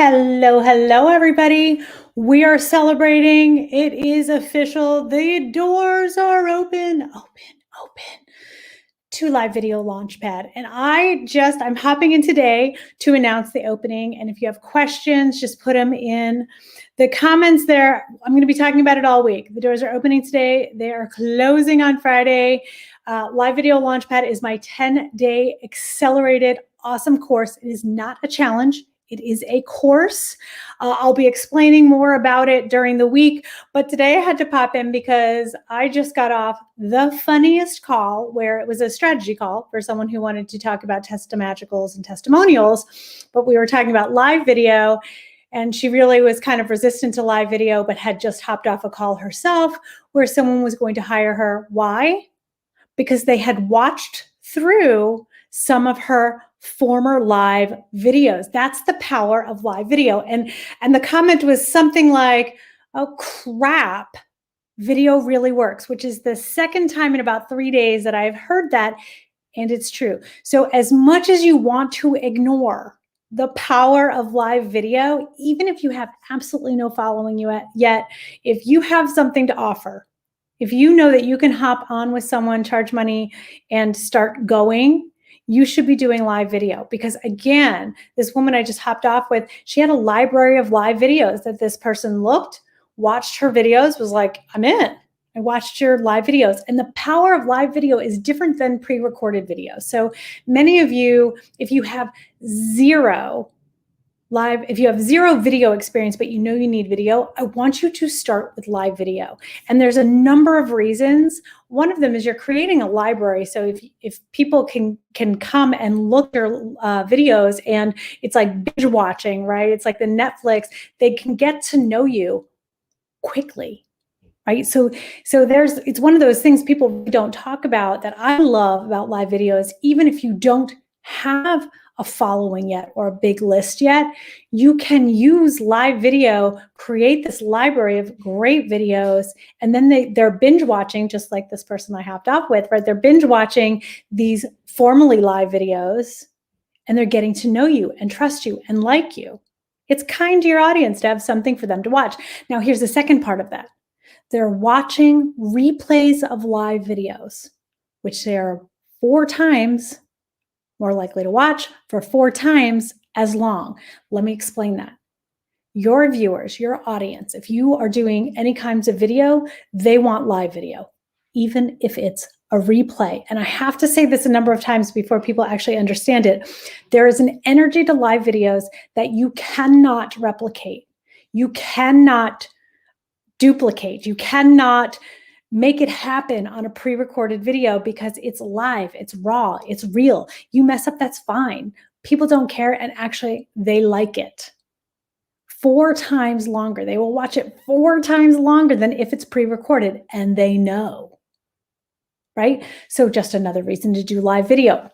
Hello, hello, everybody. We are celebrating. It is official. The doors are open to live video Launchpad. And I'm hopping in today to announce the opening. And if you have questions, just put them in the comments there. I'm going to be talking about it all week. The doors are opening today. They are closing on Friday. Live Video Launchpad is my 10-day accelerated awesome course. It is not a challenge. It is a course. I'll be explaining more about it during the week, but today I had to pop in because I just got off the funniest call where it was a strategy call for someone who wanted to talk about testimagicals and testimonials, but we were talking about live video, and she really was kind of resistant to live video, but had just hopped off a call herself where someone was going to hire her. Why? Because they had watched through some of her former live videos. That's the power of live video. And the comment was something like, "Oh crap, video really works," which is the second time in about 3 days that I've heard that, and it's true. So as much as you want to ignore the power of live video, even if you have absolutely no following yet, if you have something to offer, if you know that you can hop on with someone, charge money, and start going, you should be doing live video. Because again, this woman I just hopped off with, she had a library of live videos that this person looked, watched her videos, was like, I'm in. I watched your live videos. And the power of live video is different than pre-recorded video. So many of you, if you have zero video experience, but you know you need video, I want you to start with live video. And there's a number of reasons. One of them is you're creating a library. So if people can come and look at your videos, and it's like binge watching, right? It's like the Netflix, they can get to know you quickly. Right. So it's one of those things people don't talk about that I love about live videos. Even if you don't have a following yet or a big list yet, you can use live video, create this library of great videos, and then they're binge watching, just like this person I hopped off with, right? They're binge watching these formerly live videos, and they're getting to know you and trust you and like you. It's kind to your audience to have something for them to watch. Now, here's the second part of that. They're watching replays of live videos, which they're 4 times more likely to watch for 4 times as long. Let me explain that. Your viewers, your audience, if you are doing any kinds of video, they want live video, even if it's a replay. And I have to say this a number of times before people actually understand it. There is an energy to live videos that you cannot replicate. You cannot duplicate. You cannot make it happen on a pre-recorded video because it's live, it's raw, it's real. You mess up, that's fine. People don't care, and actually they like it. 4 times longer. They will watch it 4 times longer than if it's pre-recorded, and they know, right? So just another reason to do live video.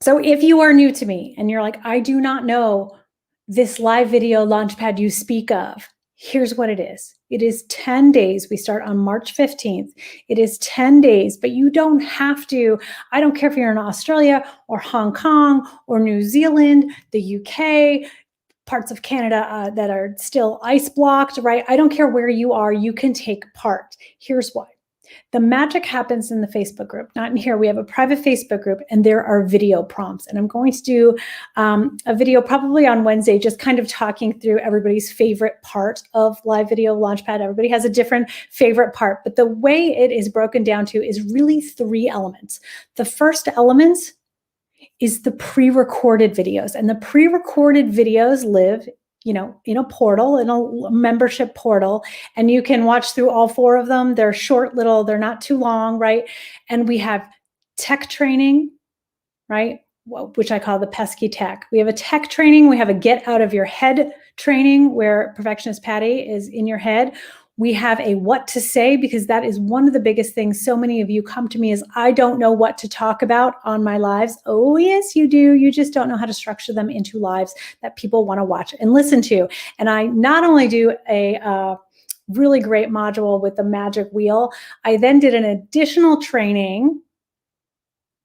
So if you are new to me and you're like, I do not know this live video Launchpad you speak of, here's what it is. It is 10 days. We start on March 15th. It is 10 days, but you don't have to. I don't care if you're in Australia or Hong Kong or New Zealand, the UK, parts of Canada that are still ice blocked, right? I don't care where you are. You can take part. Here's why. The magic happens in the Facebook group, not in here. We have a private Facebook group, and there are video prompts. And I'm going to do a video probably on Wednesday, just kind of talking through everybody's favorite part of live video Launchpad. Everybody has a different favorite part, but the way it is broken down to is really 3 elements. The first element is the pre-recorded videos, and the pre-recorded videos live in a portal, in a membership portal, and you can watch through all 4 of them. They're short little, they're not too long, right? And we have tech training, right? Which I call the pesky tech. We have a tech training. We have a get out of your head training where Perfectionist Patty is in your head. We have a what to say, because that is one of the biggest things. So many of you come to me is, I don't know what to talk about on my lives. Oh, yes, you do. You just don't know how to structure them into lives that people want to watch and listen to. And I not only do a really great module with the magic wheel, I then did an additional training,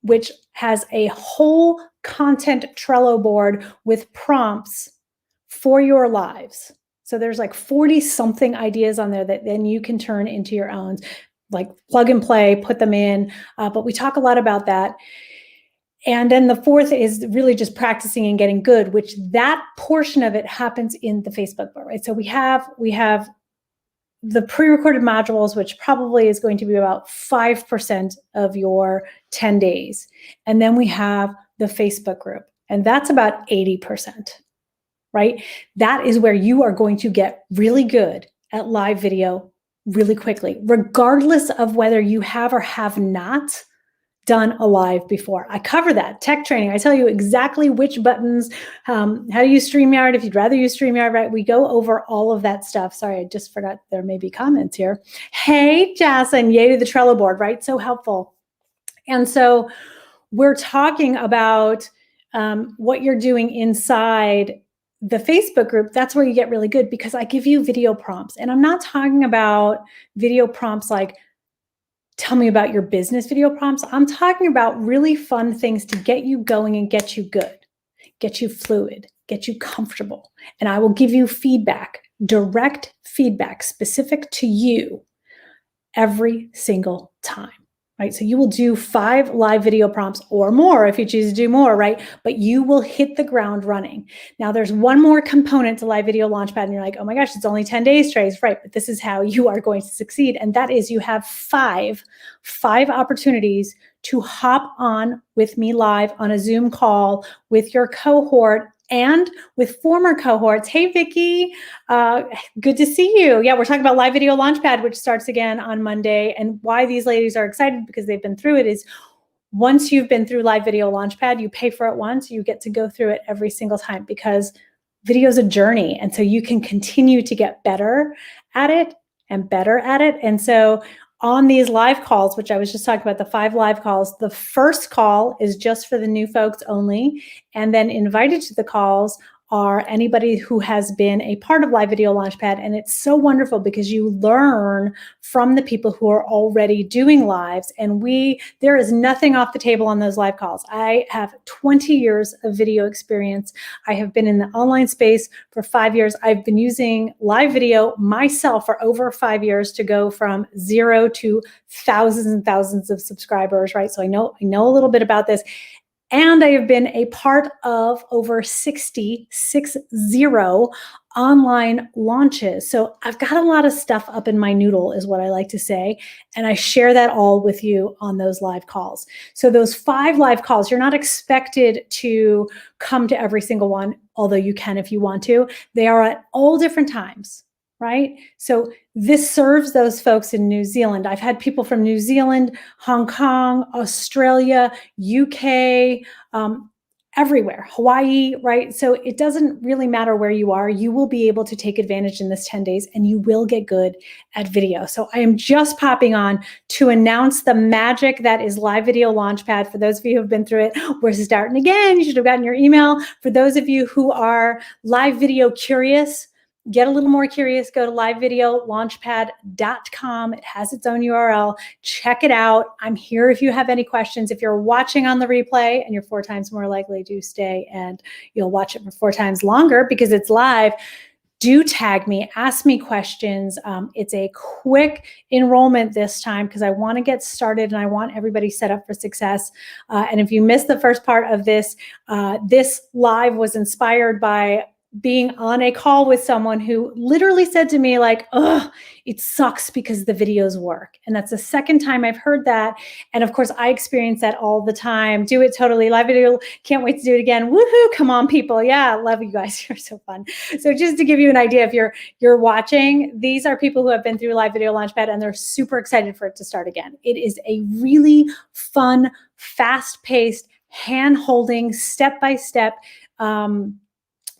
which has a whole content Trello board with prompts for your lives. So there's like 40 something ideas on there that then you can turn into your own, like plug and play, put them in. But we talk a lot about that. And then the fourth is really just practicing and getting good, which that portion of it happens in the Facebook book, right? So we have the pre-recorded modules, which probably is going to be about 5% of your 10 days. And then we have the Facebook group, and that's about 80%, right? That is where you are going to get really good at live video really quickly, regardless of whether you have or have not done a live before. I cover that tech training. I tell you exactly which buttons, how to use StreamYard if you'd rather use StreamYard, right? We go over all of that stuff. Sorry, I just forgot there may be comments here. Hey, Jason, yay to the Trello board, right? So helpful. And so we're talking about what you're doing inside the Facebook group. That's where you get really good, because I give you video prompts. And I'm not talking about video prompts like, tell me about your business video prompts. I'm talking about really fun things to get you going and get you good, get you fluid, get you comfortable. And I will give you feedback, direct feedback specific to you every single time, right? So you will do 5 live video prompts or more if you choose to do more, right? But you will hit the ground running. Now there's one more component to Live Video Launchpad, and you're like, oh my gosh, it's only 10 days, Trace, right? But this is how you are going to succeed. And that is, you have five opportunities to hop on with me live on a Zoom call with your cohort and with former cohorts. Hey, Vicki, good to see you. Yeah, we're talking about Live Video Launchpad, which starts again on Monday. And why these ladies are excited, because they've been through it, is once you've been through Live Video Launchpad, you pay for it once, you get to go through it every single time, because video is a journey. And so you can continue to get better at it and better at it. And so on these live calls, which I was just talking about, the 5 live calls, the first call is just for the new folks only. And then invited to the calls are anybody who has been a part of Live Video Launchpad. And it's so wonderful because you learn from the people who are already doing lives. And there is nothing off the table on those live calls. I have 20 years of video experience. I have been in the online space for 5 years. I've been using live video myself for over 5 years to go from 0 to thousands and thousands of subscribers, right? So I know a little bit about this. And I have been a part of over 60 online launches. So I've got a lot of stuff up in my noodle, is what I like to say. And I share that all with you on those live calls. So those 5 live calls, you're not expected to come to every single one, although you can if you want to. They are at all different times, right? So this serves those folks in New Zealand. I've had people from New Zealand, Hong Kong, Australia, UK, everywhere, Hawaii, right? So it doesn't really matter where you are. You will be able to take advantage in this 10 days, and you will get good at video. So I am just popping on to announce the magic that is Live Video Launchpad. For those of you who have been through it, we're starting again. You should have gotten your email. For those of you who are live video curious, get a little more curious, go to livevideolaunchpad.com. It has its own URL. Check it out. I'm here if you have any questions. If you're watching on the replay, and you're 4 times more likely to stay and you'll watch it for 4 times longer because it's live, do tag me, ask me questions. It's a quick enrollment this time because I want to get started and I want everybody set up for success. And if you missed the first part of this, this live was inspired by being on a call with someone who literally said to me like, oh, it sucks because the videos work. And that's the second time I've heard that. And of course I experience that all the time. Do it totally. Live video. Can't wait to do it again. Woohoo. Come on, people. Yeah. Love you guys. You're so fun. So just to give you an idea, if you're watching, these are people who have been through Live Video Launchpad and they're super excited for it to start again. It is a really fun, fast-paced, hand-holding, step-by-step,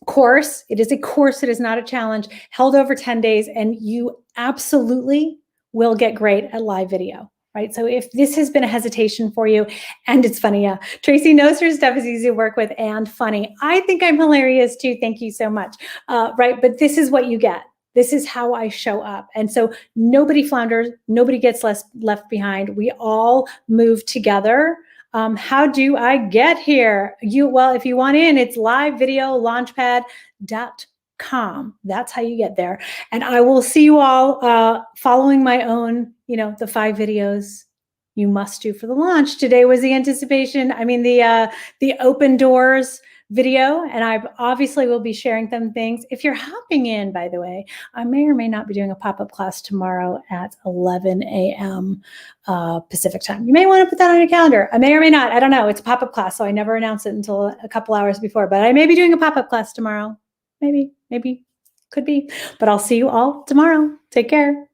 course. It is a course. It is not a challenge, held over 10 days, and you absolutely will get great at live video, right? So if this has been a hesitation for you, and it's funny, yeah, Tracy knows her stuff is easy to work with and funny. I think I'm hilarious too. Thank you so much. Right. But this is what you get. This is how I show up. And so nobody flounders, nobody gets left behind. We all move together. How do I get here? Well, if you want in, it's livevideolaunchpad.com. That's how you get there. And I will see you all following my own, the 5 videos you must do for the launch. Today was the the open doors video, and I obviously will be sharing some things. If you're hopping in, by the way, I may or may not be doing a pop-up class tomorrow at 11 a.m. Pacific time. You may want to put that on your calendar. I may or may not. I don't know. It's a pop-up class, so I never announce it until a couple hours before, but I may be doing a pop-up class tomorrow. Maybe, could be. But I'll see you all tomorrow. Take care.